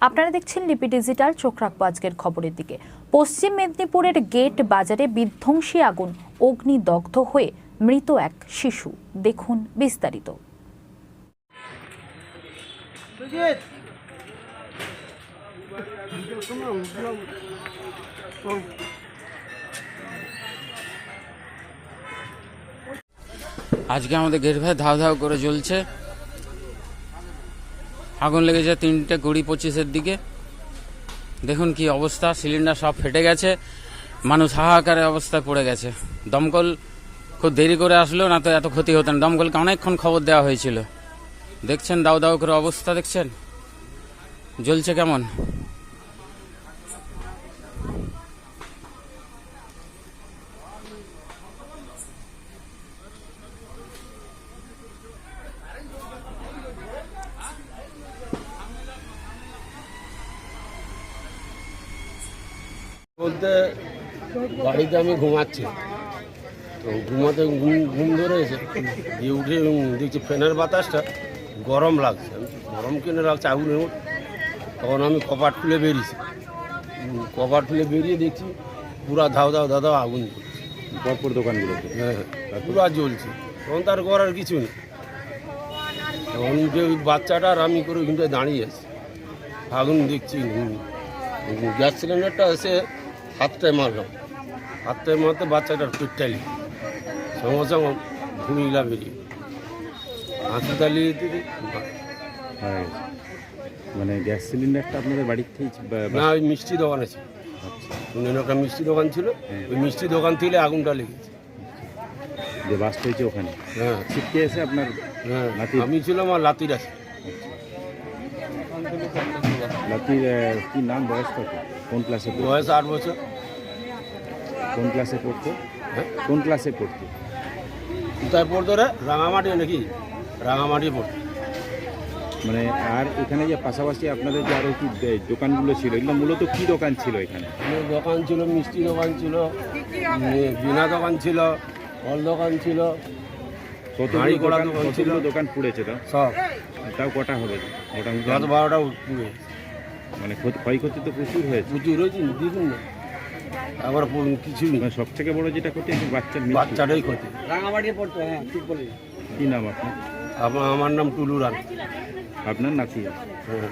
আপনারা দেখছেন লিপি ডিজিটাল। চোখ রাখবো আজকের খবরের দিকে। পশ্চিম মেদিনীপুরের গেট বাজারে বিধ্বংসী আগুন, অগ্নিদগ্ধ হয়ে মৃত এক শিশু। দেখুন বিস্তারিত। আজকে আমাদের গেট ভাই ধাও ধাও করে জ্বলছে। আগুন লেগেছে 3:20-25 দিকে। দেখুন কি অবস্থা, সিলিন্ডার সব ফেটে গেছে, মানুষ হাহাকারের অবস্থায় পড়ে গেছে। দমকল খুব দেরি করে আসলো, না তো এত ক্ষতি হতো না। দমকলকে অনেকক্ষণ খবর দেওয়া হয়েছিল। দেখছেন দাও দাও করে অবস্থা, দেখছেন জ্বলছে কেমন। বলতে বাড়িতে আমি ঘুমাচ্ছি, তো ঘুমাতে ঘুম ধরেছে, দিয়ে উঠে দেখছি ফ্যানের বাতাসটা গরম লাগছে। গরম কিনে লাগছে আগুনের মতো। তখন আমি কপাট খুলে বেরিয়েছি, কপাট খুলে বেরিয়ে দেখছি পুরা ধাও ধাও ধাও ধাও আগুন জ্বলছে। পরপর দোকানগুলোতে হ্যাঁ, পুরা জ্বলছে। তখন তার করার কিছু নেই। তখন উঠে ওই বাচ্চাটা আর আমি করে ওইখানটায় দাঁড়িয়ে আছি, আগুন দেখছি। গ্যাস সিলিন্ডারটা এসে হাতটায় মারলাম, হাতটায় মারতে বাচ্চাটার পেটটালি সঙ্গে সঙ্গে ভূমিলা বেরিয়ে হাসপাতালে হ্যাঁ, মানে গ্যাস সিলিন্ডারটা আপনাদের বাড়ির থেকে না, ওই মিষ্টি দোকান আছে, একটা মিষ্টি দোকান ছিল, ওই মিষ্টি দোকান থেকে আগুনটা লেগেছে। যে বাস্ট হয়েছে ওখানে? হ্যাঁ, ছিটকে এসে আপনার হ্যাঁ, নাতি? আমি ছিলাম আর লাতির আছে। নাতির কি নাম, বয়স কত, কোন ক্লাসে পড়তো? বয়স 8 বছর। কোন ক্লাসে পড়তো? হ্যাঁ, কোন ক্লাসে পড়তো? কোথায় পড়তো রে? রাঙামাটি নাকি? রাঙামাটি পড়তো। মানে আর এখানে যে পাশাপাশি আপনাদের যে আরও কি দোকানগুলো ছিল, এগুলো মূলত কী দোকান ছিল এখানে? দোকান ছিল, মিষ্টি দোকান ছিল, বিনা দোকান ছিল, ফল দোকান ছিল, হাঁড়ি কড়া দোকান ছিল। দোকান পুড়েছে তো সব, তাও কটা হবে মোটামুটি? 10-12টা পুড়ে। মানে ক্ষয়ক্ষতি তো প্রচুর হয়েছে। প্রচুর হয়েছে, দেখুন না। আবার কিছুই নেই, মানে সব থেকে বড় যেটা ক্ষতি হচ্ছে বাচ্চার বাচ্চাটাই ক্ষতি। রাঙামাটি পড়তো। হ্যাঁ, ঠিক বলে। কী নাম আপনার? আমার নাম টুলু রান। আপনার নাতি? হ্যাঁ।